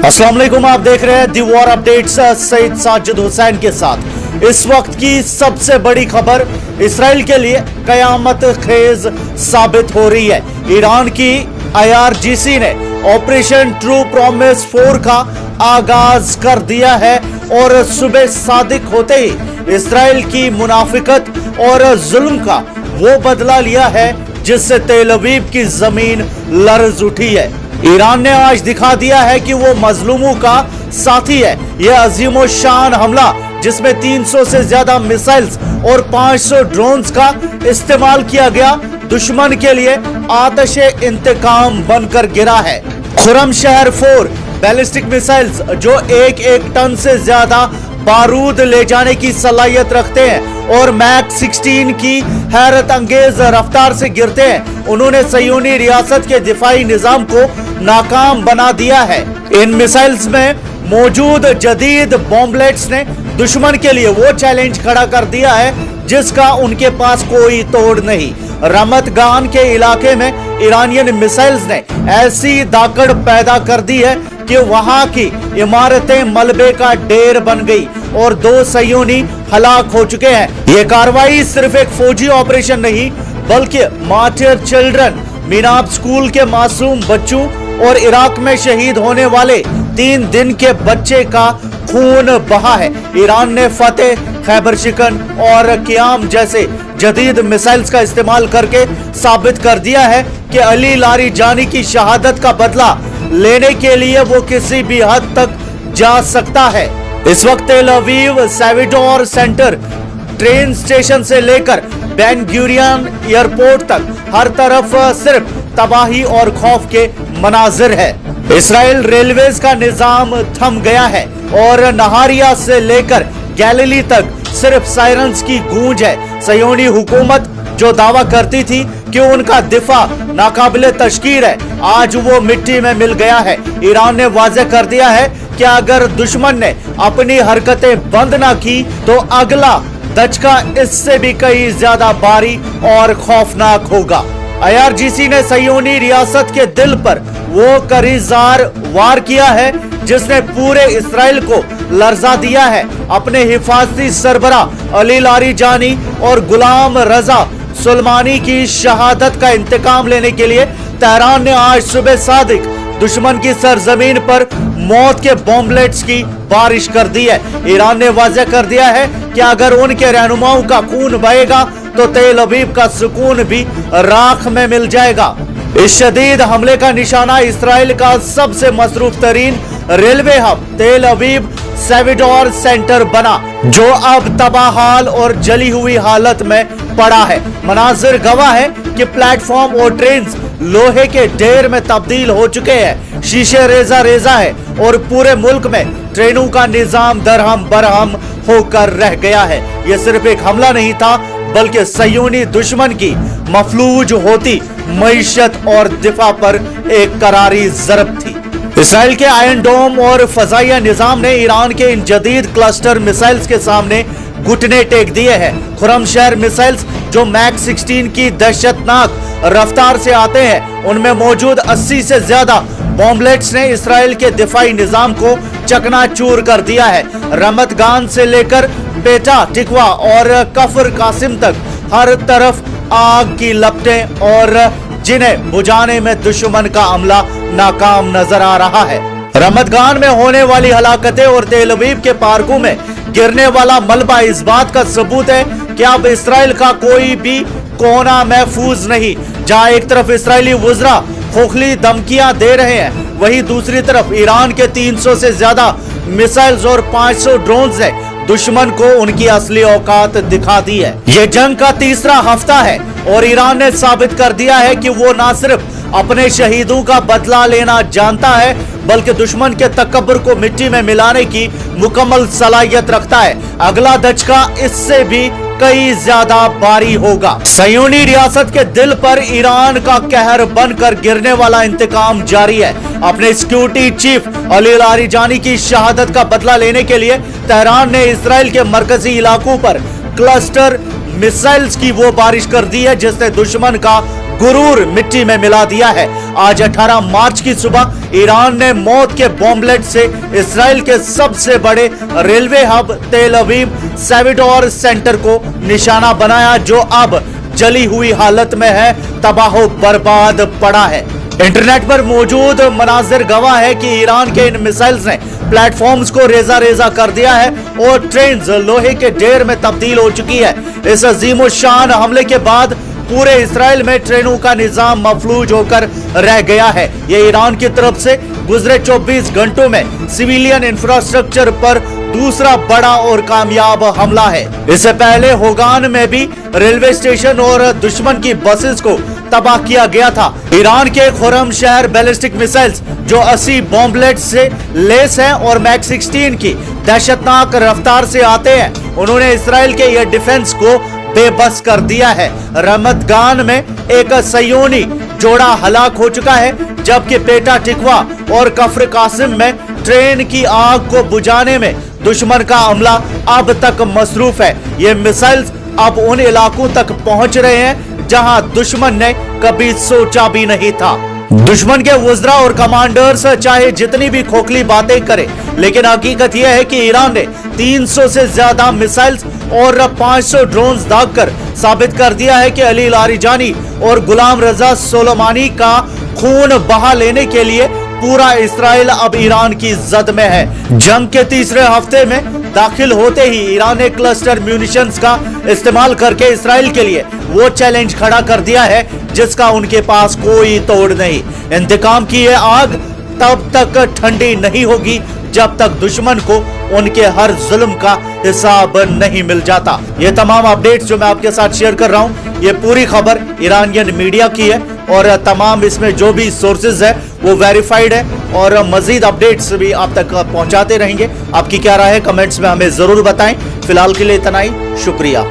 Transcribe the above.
अस्सलाम वालेकुम, आप देख रहे हैं the war updates Saeed Sajid Hussain के साथ। इस वक्त की सबसे बड़ी खबर इसराइल के लिए कयामत खेज साबित हो रही है। ईरान की IRGC ने ऑपरेशन ट्रू प्रॉमिस 4 का आगाज कर दिया है और सुबह सादिक होते ही इसराइल की मुनाफिकत और जुल्म का वो बदला लिया है जिससे तेल अवीव की जमीन लर्ज उठी है। ईरान ने आज दिखा दिया है कि वो मजलूमों का साथी है। यह अजीमो शान हमला जिसमें 300 से ज्यादा मिसाइल्स और 500 ड्रोन्स का इस्तेमाल किया गया, दुश्मन के लिए आतशे इंतकाम बनकर गिरा है। खुरम शहर 4 बैलिस्टिक मिसाइल्स जो एक टन से ज्यादा बारूद ले जाने की सलाहियत रखते हैं और मैक 16 की हैरत अंगेज रफ्तार से गिरते हैं, उन्होंने सयूनी रियासत के दिफाई निजाम को नाकाम बना दिया है। इन मिसाइल्स में मौजूद जदीद बॉम्बलेट्स ने दुश्मन के लिए वो चैलेंज खड़ा कर दिया है जिसका उनके पास कोई तोड़ नहीं। रमत गान के इलाके में ईरानियन मिसाइल्स ने ऐसी दाकड़ पैदा कर दी है कि वहां की इमारतें मलबे का ढेर बन गई और 2 सयूनी हलाक हो चुके हैं। ये कार्रवाई सिर्फ एक फौजी ऑपरेशन नहीं बल्कि मार्टिर चिल्ड्रन, मीनाब स्कूल के मासूम बच्चों और इराक में शहीद होने वाले 3 दिन के बच्चे का खून बहा है। ईरान ने फतेह, खैबर शिकन और कियाम जैसे जदीद मिसाइल्स का इस्तेमाल करके साबित कर दिया है कि अली लारीजानी की शहादत का बदला लेने के लिए वो किसी भी हद तक जा सकता है। इस वक्त तेल अवीव सैविडोर सेंटर ट्रेन स्टेशन से लेकर बेन गुरियन एयरपोर्ट तक हर तरफ सिर्फ तबाही और खौफ के मनाजिर है। इसराइल रेलवेज का निजाम थम गया है और नहारिया से लेकर गैलिली तक सिर्फ सायरन्स की गूंज है। सयोनी हुकूमत जो दावा करती थी कि उनका दिफा नाकाबिले तशकीर है, आज वो मिट्टी में मिल गया है। ईरान ने वाज़ेह कर दिया है कि अगर दुश्मन ने अपनी हरकतें बंद ना की तो अगला दचका इससे भी कहीं ज्यादा भारी और खौफनाक होगा। IRGC ने सयोनी रियासत के दिल पर वो करीजार वार किया है जिसने पूरे इसराइल को लर्जा दिया है। अपने हिफाजती सरबरा अली लारीजानी और गुलाम रजा सुलेमानी की शहादत का इंतकाम लेने के लिए तेहरान ने आज सुबह सादिक दुश्मन की सरजमीन पर मौत के बॉम्बलेट्स की बारिश कर दी है। ईरान ने वाज़ेह कर दिया है कि अगर उनके रहनुमाओं का खून बहेगा तो तेल अवीव का सुकून भी राख में मिल जाएगा। इस शदीद हमले का निशाना इसराइल का सबसे मसरूफ तरीन रेलवे हब तेल अवीव सैविडोर सेंटर बना जो अब तबाहाल और जली हुई हालत में पड़ा है। मनाजिर गवाह है कि प्लेटफॉर्म और ट्रेन लोहे के ढेर में तब्दील हो चुके हैं, शीशे रेजा है और पूरे मुल्क में ट्रेनों का निजाम दरहम बरहम होकर रह गया है। यह सिर्फ एक हमला नहीं था बल्कि सयूनी दुश्मन की मफलूज होती मईशत और दिफा पर एक करारी ज़रब थी। इसराइल के आयरन डोम और फजाइया निजाम ने ईरान के इन जदीद क्लस्टर मिसाइल्स के सामने घुटने टेक दिए हैं। खुरम शहर मिसाइल्स जो मैक 16 की दहशतनाक रफ्तार से आते हैं, उनमें मौजूद 80 से ज्यादा बॉम्बलेट्स ने इसराइल के दिफाई निजाम को चकनाचूर कर दिया है। रमत गान से लेकर पेटा, टिकवा और कफर कासिम तक हर तरफ आग की लपटें और जिन्हें बुझाने में दुश्मन का अमला नाकाम नजर आ रहा है। रमतगान में होने वाली हलाकतें और तेल अवीव के पार्कों में गिरने वाला मलबा इस बात का सबूत है कि अब इसराइल का कोई भी कोना महफूज नहीं। जहां एक तरफ इसराइली वुज़रा खोखली धमकियां दे रहे हैं, वहीं दूसरी तरफ ईरान के 300 से ज्यादा मिसाइल्स और 500 ड्रोन्स ने दुश्मन को उनकी असली औकात दिखा दी है। ये जंग का तीसरा हफ्ता है और ईरान ने साबित कर दिया है कि वो न सिर्फ अपने शहीदों का बदला लेना जानता है बल्कि दुश्मन के तकब्बुर को मिट्टी में मिलाने की मुकम्मल सलाहियत रखता है। अगला दचका इससे भी कई ज्यादा भारी होगा। सयूनी रियासत के दिल पर ईरान का कहर बनकर गिरने वाला इंतकाम जारी है। अपने सिक्योरिटी चीफ अली लारीजानी की शहादत का बदला लेने के लिए तेहरान ने इसराइल के मरकजी इलाकों पर क्लस्टर मिसाइल्स की वो बारिश कर दी है जिसने दुश्मन का गुरूर मिट्टी में मिला दिया है। आज 18 मार्च की सुबह ईरान ने मौत के बॉम्बलेट से इसराइल के सबसे बड़े रेलवे हब तेल अवीव सेविडोर सेंटर को निशाना बनाया, जो अब जली हुई हालत में है, तबाह बर्बाद पड़ा है। इंटरनेट पर मौजूद मनाजिर गवाह है कि ईरान के इन मिसाइल्स ने प्लेटफॉर्म्स को रेजा रेजा कर दिया है और ट्रेन्स लोहे के ढेर में तब्दील हो चुकी है। इस अजीम शान हमले के बाद पूरे इसराइल में ट्रेनों का निजाम मफलूज होकर रह गया है। ये ईरान की तरफ से गुजरे 24 घंटों में सिविलियन इंफ्रास्ट्रक्चर पर दूसरा बड़ा और कामयाब हमला है। इससे पहले होगान में भी रेलवे स्टेशन और दुश्मन की बसेस को तबाह किया गया था। ईरान के खुरम शहर बैलिस्टिक मिसाइल्स जो 80 बॉम्बलेट से लेस हैं और मैक 16 की दहशतनाक रफ्तार से आते हैं, उन्होंने इसराइल के ये डिफेंस को बेबस कर दिया है। रमतगान में एक सयोनी जोड़ा हलाक हो चुका है, जबकि पेटा टिकवा और कफ्र कासिम में ट्रेन की आग को बुझाने में दुश्मन का अमला अब तक मसरूफ है। ये मिसाइल्स अब उन इलाकों तक पहुंच रहे हैं जहां दुश्मन ने कभी सोचा भी नहीं था। दुश्मन के वज़रा और कमांडर्स चाहे जितनी भी खोखली बातें करें, लेकिन हकीकत यह है कि ईरान ने 300 से ज्यादा मिसाइल्स और 500 ड्रोन्स दागकर साबित कर दिया है कि अली लारिजानी और गुलाम रजा सोलेमानी का खून बहा लेने के लिए पूरा इसराइल अब ईरान की जद में है। जंग के तीसरे हफ्ते में दाखिल होते ही ईरान ने क्लस्टर म्यूनिशंस का इस्तेमाल करके इसराइल के लिए वो चैलेंज खड़ा कर दिया है जिसका उनके पास कोई तोड़ नहीं। इंतकाम की ये आग तब तक ठंडी नहीं होगी जब तक दुश्मन को उनके हर जुल्म का हिसाब नहीं मिल जाता। ये तमाम अपडेट्स जो मैं आपके साथ शेयर कर रहा हूँ, ये पूरी खबर ईरानियन मीडिया की है और तमाम इसमें जो भी सोर्सेज है वो वेरीफाइड है और मजीद अपडेट्स भी आप तक पहुंचाते रहेंगे। आपकी क्या राय है कमेंट्स में हमें जरूर बताएं। फिलहाल के लिए इतना ही, शुक्रिया।